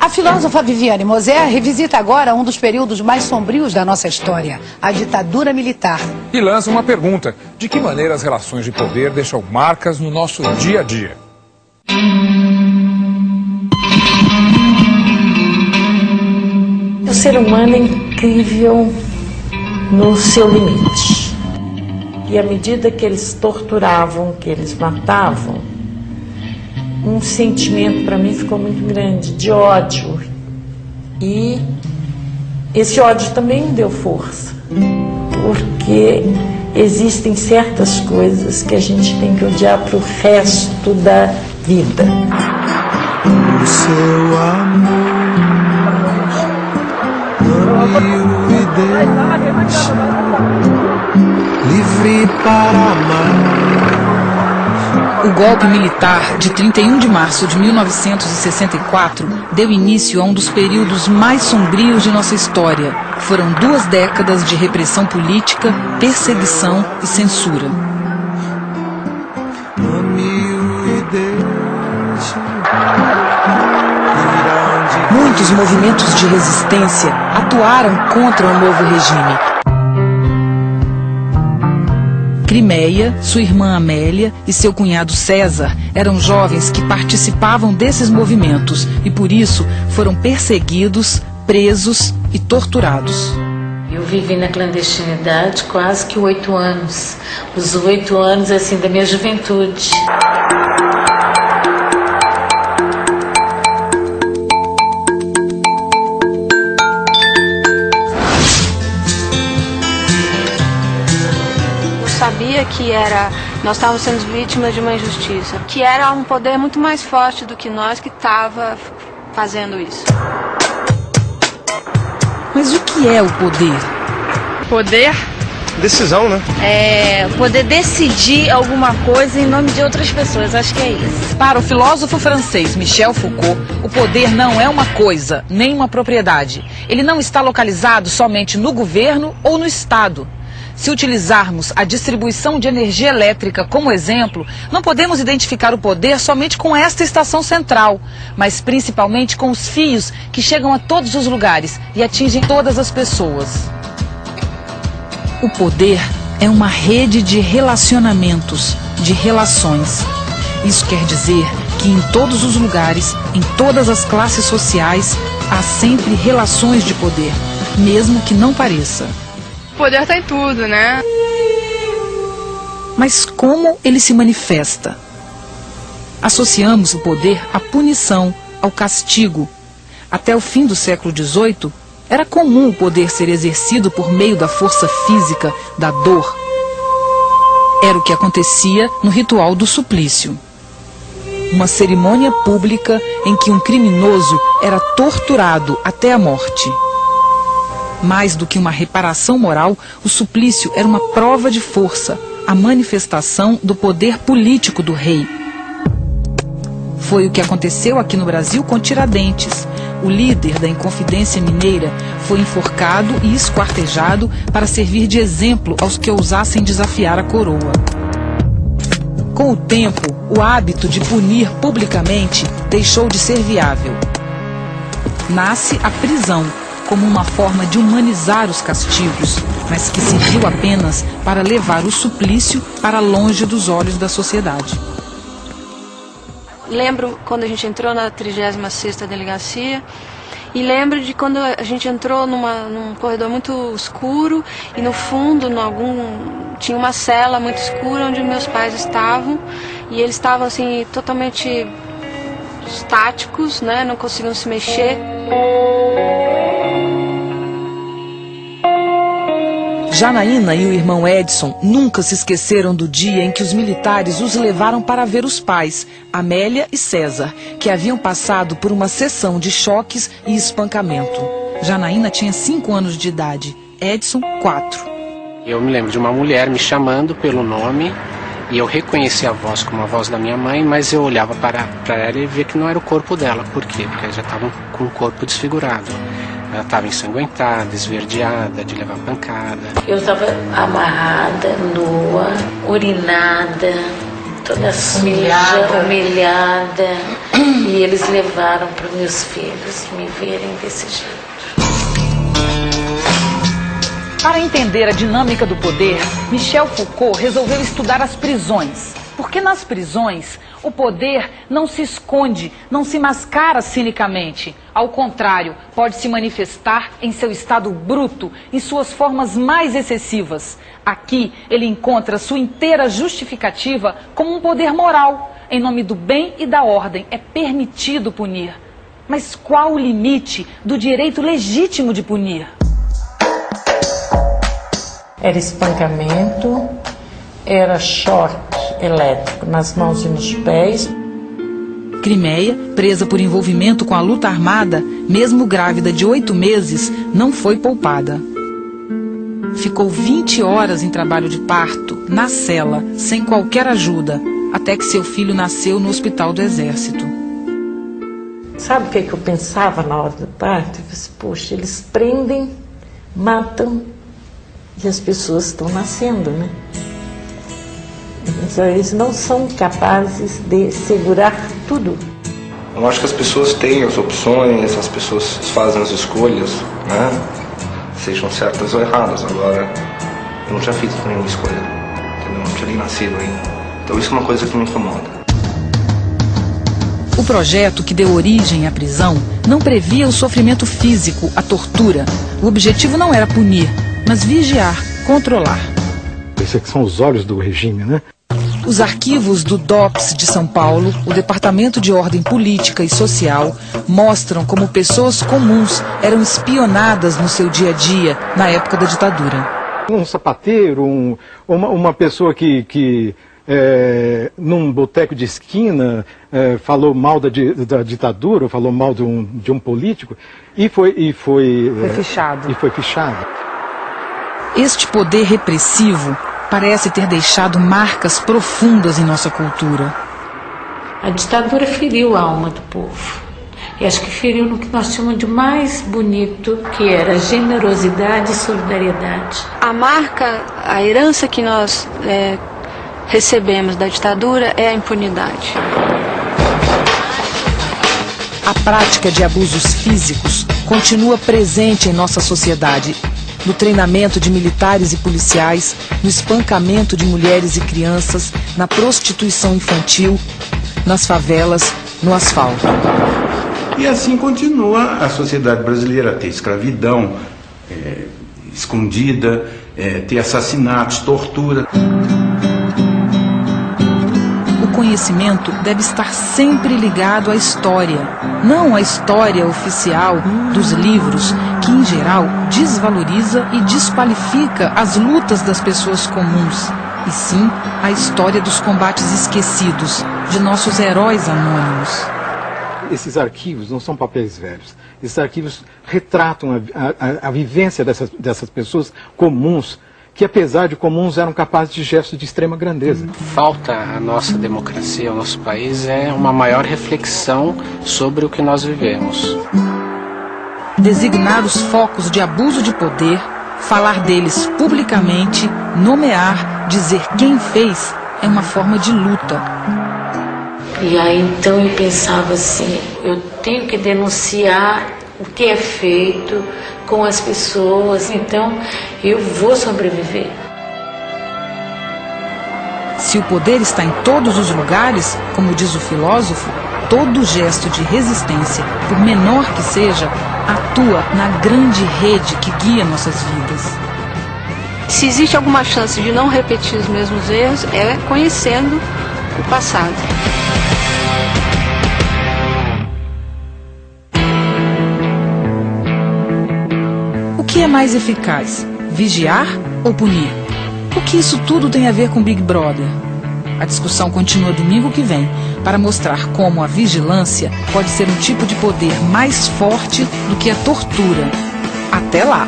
A filósofa Viviane Moser revisita agora um dos períodos mais sombrios da nossa história, a ditadura militar. E lança uma pergunta: de que maneira as relações de poder deixam marcas no nosso dia a dia? O ser humano é incrível no seu limite. E à medida que eles torturavam, que eles matavam, um sentimento para mim ficou muito grande, de ódio. E esse ódio também me deu força, porque existem certas coisas que a gente tem que odiar para o resto da vida. O seu amor, ame-o e deixe livre para amar. O golpe militar de 31 de março de 1964 deu início a um dos períodos mais sombrios de nossa história. Foram 2 décadas de repressão política, perseguição e censura. Muitos movimentos de resistência atuaram contra o novo regime. Crimeia, sua irmã Amélia e seu cunhado César eram jovens que participavam desses movimentos e, por isso, foram perseguidos, presos e torturados. Eu vivi na clandestinidade quase que 8 anos. Os 8 anos, assim, da minha juventude. Sabia que nós estávamos sendo vítimas de uma injustiça, que era um poder muito mais forte do que nós que estava fazendo isso. Mas o que é o poder? Poder? Decisão, né? É poder decidir alguma coisa em nome de outras pessoas, acho que é isso. Para o filósofo francês Michel Foucault, o poder não é uma coisa, nem uma propriedade. Ele não está localizado somente no governo ou no Estado. Se utilizarmos a distribuição de energia elétrica como exemplo, não podemos identificar o poder somente com esta estação central, mas principalmente com os fios que chegam a todos os lugares e atingem todas as pessoas. O poder é uma rede de relacionamentos, de relações. Isso quer dizer que em todos os lugares, em todas as classes sociais, há sempre relações de poder, mesmo que não pareça. O poder está em tudo, né? Mas como ele se manifesta? Associamos o poder à punição, ao castigo. Até o fim do século XVIII, era comum o poder ser exercido por meio da força física, da dor. Era o que acontecia no ritual do suplício. Uma cerimônia pública em que um criminoso era torturado até a morte. Mais do que uma reparação moral, o suplício era uma prova de força, a manifestação do poder político do rei. Foi o que aconteceu aqui no Brasil com Tiradentes. O líder da Inconfidência Mineira foi enforcado e esquartejado para servir de exemplo aos que ousassem desafiar a coroa. Com o tempo, o hábito de punir publicamente deixou de ser viável. Nasce a prisão, como uma forma de humanizar os castigos, mas que serviu apenas para levar o suplício para longe dos olhos da sociedade. Lembro quando a gente entrou na 36ª delegacia e lembro de quando a gente entrou num corredor muito escuro e no fundo, tinha uma cela muito escura onde meus pais estavam e eles estavam assim totalmente estáticos, né? Não conseguiam se mexer. Janaína e o irmão Edson nunca se esqueceram do dia em que os militares os levaram para ver os pais, Amélia e César, que haviam passado por uma sessão de choques e espancamento. Janaína tinha 5 anos de idade, Edson 4. Eu me lembro de uma mulher me chamando pelo nome e eu reconheci a voz como a voz da minha mãe, mas eu olhava para ela e via que não era o corpo dela. Por quê? Porque ela já estava com o corpo desfigurado. Ela estava ensanguentada, esverdeada, de levar pancada. Eu estava amarrada, nua, urinada, toda suja, humilhada. E eles levaram para os meus filhos me verem desse jeito. Para entender a dinâmica do poder, Michel Foucault resolveu estudar as prisões. Porque nas prisões, o poder não se esconde, não se mascara cinicamente. Ao contrário, pode se manifestar em seu estado bruto, em suas formas mais excessivas. Aqui, ele encontra sua inteira justificativa como um poder moral. Em nome do bem e da ordem, é permitido punir. Mas qual o limite do direito legítimo de punir? Era espancamento, era choque elétrico nas mãos e nos pés. Crimeia, presa por envolvimento com a luta armada, mesmo grávida de 8 meses, não foi poupada. Ficou 20 horas em trabalho de parto, na cela, sem qualquer ajuda, até que seu filho nasceu no hospital do Exército. Sabe o que eu pensava na hora do parto? Eu disse, poxa, eles prendem, matam e as pessoas estão nascendo, né? Então, eles não são capazes de segurar tudo. Eu acho que as pessoas têm as opções, as pessoas fazem as escolhas, né? Sejam certas ou erradas. Agora, eu não tinha feito nenhuma escolha, entendeu? Não tinha nem nascido ainda. Então isso é uma coisa que me incomoda. O projeto que deu origem à prisão não previa o sofrimento físico, a tortura. O objetivo não era punir, mas vigiar, controlar. Esses aqui são os olhos do regime, né? Os arquivos do DOPS de São Paulo, o Departamento de Ordem Política e Social, mostram como pessoas comuns eram espionadas no seu dia a dia na época da ditadura. Um sapateiro, uma pessoa que num boteco de esquina falou mal da ditadura, falou mal de um político e foi fichado. E foi fichado. Este poder repressivo parece ter deixado marcas profundas em nossa cultura. A ditadura feriu a alma do povo. E acho que feriu no que nós chamamos de mais bonito, que era generosidade e solidariedade. A marca, a herança que nós recebemos da ditadura é a impunidade. A prática de abusos físicos continua presente em nossa sociedade. No treinamento de militares e policiais, no espancamento de mulheres e crianças, na prostituição infantil, nas favelas, no asfalto. E assim continua a sociedade brasileira, ter escravidão escondida, ter assassinatos, tortura. O conhecimento deve estar sempre ligado à história, não à história oficial dos livros, que em geral desvaloriza e desqualifica as lutas das pessoas comuns, e sim a história dos combates esquecidos, de nossos heróis anônimos. Esses arquivos não são papéis velhos. Esses arquivos retratam a vivência dessas pessoas comuns, que apesar de comuns eram capazes de gestos de extrema grandeza. Falta a nossa democracia, o nosso país, é uma maior reflexão sobre o que nós vivemos. Designar os focos de abuso de poder, falar deles publicamente, nomear, dizer quem fez, é uma forma de luta. E aí então eu pensava assim, eu tenho que denunciar o que é feito com as pessoas, então eu vou sobreviver. Se o poder está em todos os lugares, como diz o filósofo, todo gesto de resistência, por menor que seja, atua na grande rede que guia nossas vidas. Se existe alguma chance de não repetir os mesmos erros, é conhecendo o passado. O que é mais eficaz? Vigiar ou punir? O que isso tudo tem a ver com Big Brother? A discussão continua domingo que vem para mostrar como a vigilância pode ser um tipo de poder mais forte do que a tortura. Até lá!